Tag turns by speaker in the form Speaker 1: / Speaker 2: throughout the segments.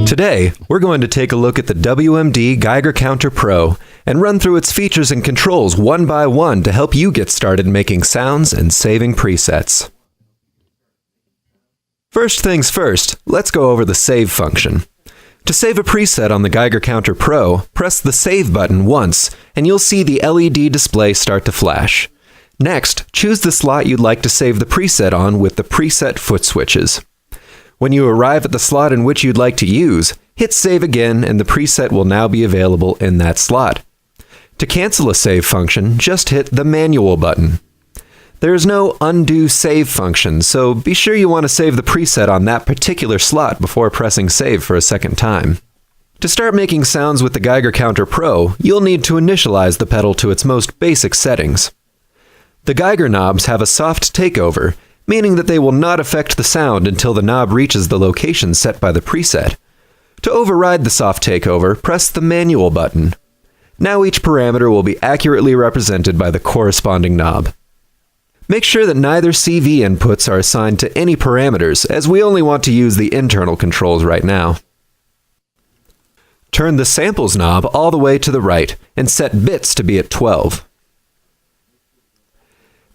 Speaker 1: Today, we're going to take a look at the WMD Geiger Counter Pro and run through its features and controls one by one to help you get started making sounds and saving presets. First things first, let's go over the save function. To save a preset on the Geiger Counter Pro, press the Save button once, and you'll see the LED display start to flash. Next, choose the slot you'd like to save the preset on with the preset foot switches. When you arrive at the slot in which you'd like to use, hit Save again and the preset will now be available in that slot. To cancel a save function, just hit the Manual button. There is no undo save function, so be sure you want to save the preset on that particular slot before pressing Save for a second time. To start making sounds with the Geiger Counter Pro, you'll need to initialize the pedal to its most basic settings. The Geiger knobs have a soft takeover, meaning that they will not affect the sound until the knob reaches the location set by the preset. To override the soft takeover, press the Manual button. Now each parameter will be accurately represented by the corresponding knob. Make sure that neither CV inputs are assigned to any parameters, as we only want to use the internal controls right now. Turn the Samples knob all the way to the right and set bits to be at 12.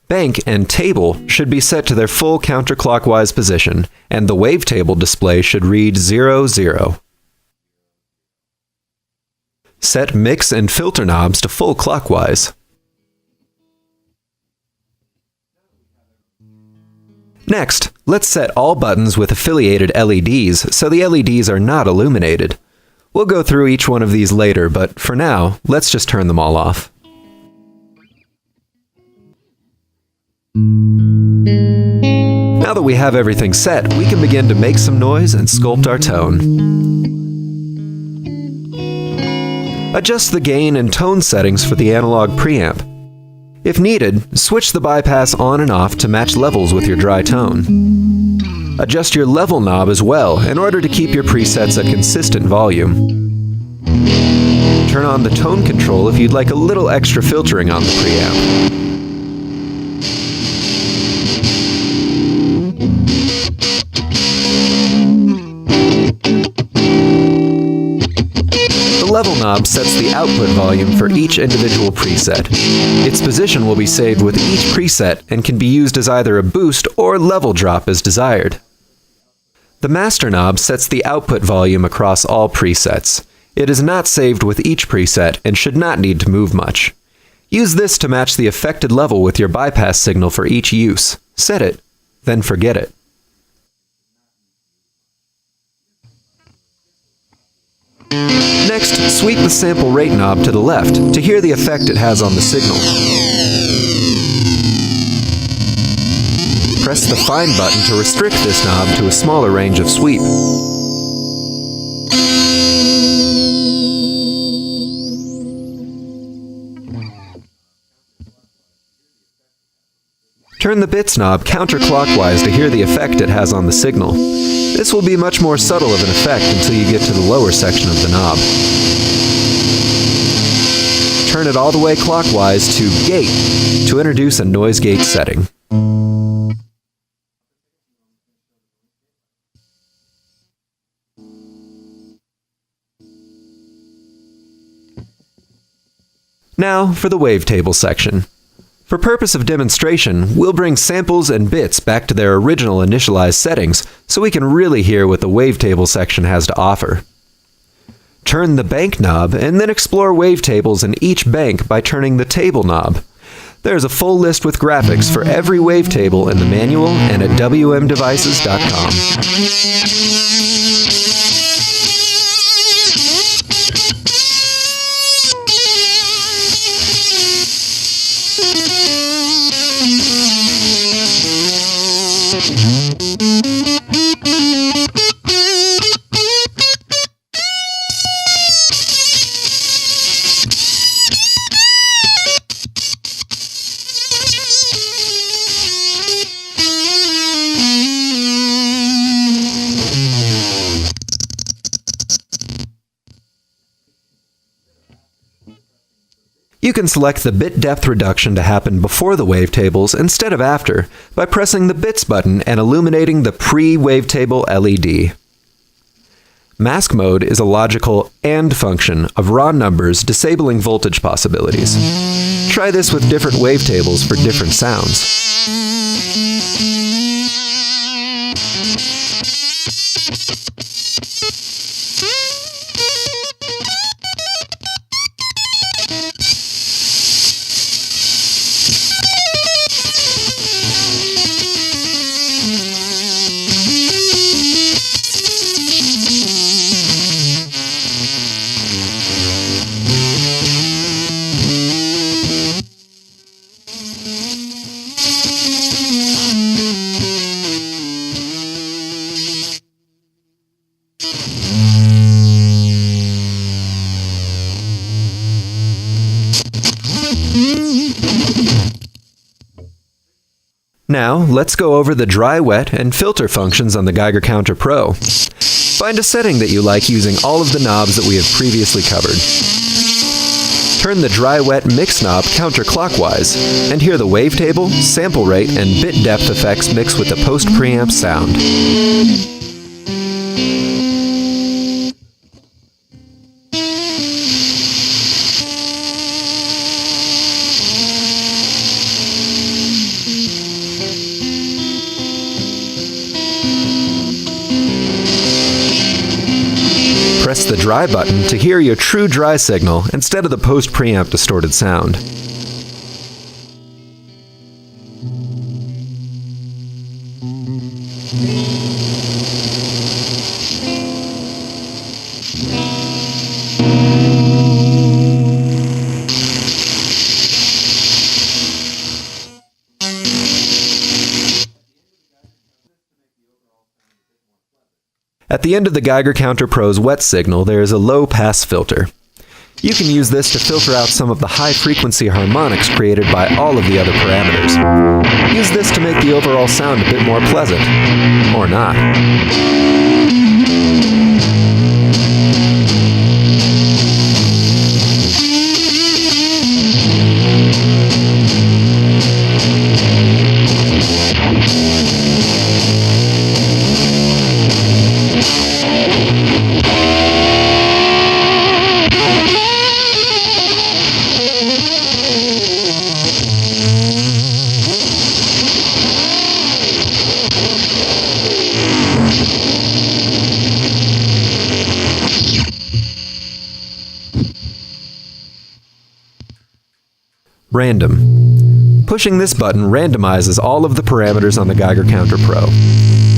Speaker 1: Bank and Table should be set to their full counterclockwise position, and the Wavetable display should read 0, 0. Set Mix and Filter knobs to full clockwise. Next, let's set all buttons with affiliated LEDs so the LEDs are not illuminated. We'll go through each one of these later, but for now, let's just turn them all off. Now that we have everything set, we can begin to make some noise and sculpt our tone. Adjust the gain and tone settings for the analog preamp. If needed, switch the bypass on and off to match levels with your dry tone. Adjust your level knob as well in order to keep your presets at consistent volume. Turn on the tone control if you'd like a little extra filtering on the preamp. The level knob sets the output volume for each individual preset. Its position will be saved with each preset and can be used as either a boost or level drop as desired. The master knob sets the output volume across all presets. It is not saved with each preset and should not need to move much. Use this to match the affected level with your bypass signal for each use. Set it, then forget it. Next, sweep the sample rate knob to the left to hear the effect it has on the signal. Press the Find button to restrict this knob to a smaller range of sweep. Turn the Bits knob counterclockwise to hear the effect it has on the signal. This will be much more subtle of an effect until you get to the lower section of the knob. Turn it all the way clockwise to Gate to introduce a noise gate setting. Now for the Wavetable section. For purpose of demonstration, we'll bring samples and bits back to their original initialized settings so we can really hear what the Wavetable section has to offer. Turn the Bank knob and then explore wavetables in each bank by turning the Table knob. There's a full list with graphics for every wavetable in the manual and at WMDevices.com. You can select the bit depth reduction to happen before the wavetables instead of after by pressing the Bits button and illuminating the pre-wavetable LED. Mask mode is a logical AND function of raw numbers disabling voltage possibilities. Try this with different wavetables for different sounds. Now, let's go over the dry, wet, and filter functions on the Geiger Counter Pro. Find a setting that you like using all of the knobs that we have previously covered. Turn the dry-wet mix knob counterclockwise, and hear the wavetable, sample rate, and bit depth effects mix with the post-preamp sound. Press the dry button to hear your true dry signal instead of the post-preamp distorted sound. At the end of the Geiger Counter Pro's wet signal, there is a low-pass filter. You can use this to filter out some of the high-frequency harmonics created by all of the other parameters. Use this to make the overall sound a bit more pleasant. Or not. Random. Pushing this button randomizes all of the parameters on the Geiger Counter Pro.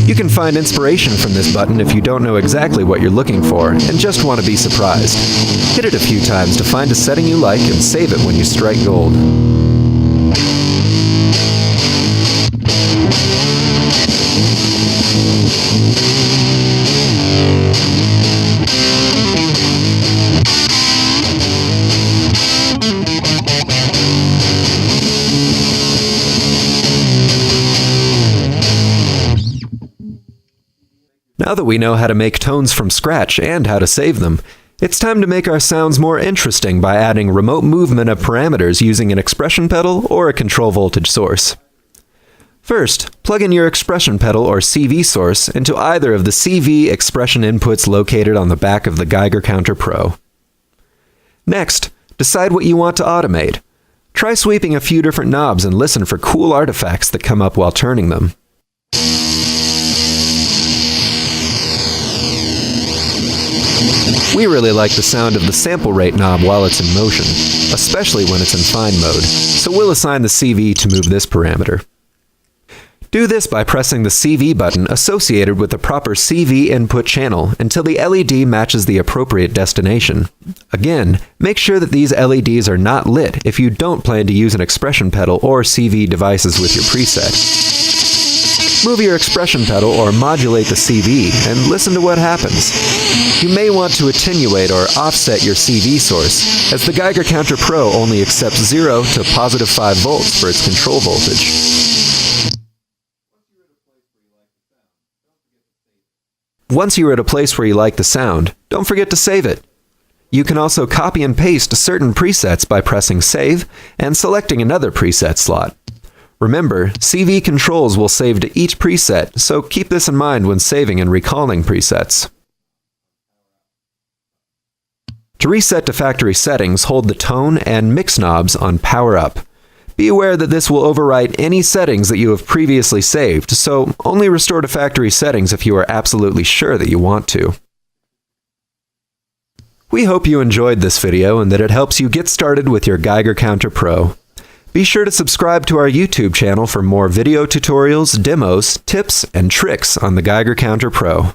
Speaker 1: You can find inspiration from this button if you don't know exactly what you're looking for and just want to be surprised. Hit it a few times to find a setting you like and save it when you strike gold. Now that we know how to make tones from scratch and how to save them, it's time to make our sounds more interesting by adding remote movement of parameters using an expression pedal or a control voltage source. First, plug in your expression pedal or CV source into either of the CV expression inputs located on the back of the Geiger Counter Pro. Next, decide what you want to automate. Try sweeping a few different knobs and listen for cool artifacts that come up while turning them. We really like the sound of the sample rate knob while it's in motion, especially when it's in fine mode, so we'll assign the CV to move this parameter. Do this by pressing the CV button associated with the proper CV input channel until the LED matches the appropriate destination. Again, make sure that these LEDs are not lit if you don't plan to use an expression pedal or CV devices with your preset. Move your expression pedal or modulate the CV and listen to what happens. You may want to attenuate or offset your CV source, as the Geiger Counter Pro only accepts 0 to positive 5 volts for its control voltage. Once you're at a place where you like the sound, don't forget to save it. You can also copy and paste certain presets by pressing Save and selecting another preset slot. Remember, CV controls will save to each preset, so keep this in mind when saving and recalling presets. To reset to factory settings, hold the tone and mix knobs on Power Up. Be aware that this will overwrite any settings that you have previously saved, so only restore to factory settings if you are absolutely sure that you want to. We hope you enjoyed this video and that it helps you get started with your Geiger Counter Pro. Be sure to subscribe to our YouTube channel for more video tutorials, demos, tips, and tricks on the Geiger Counter Pro.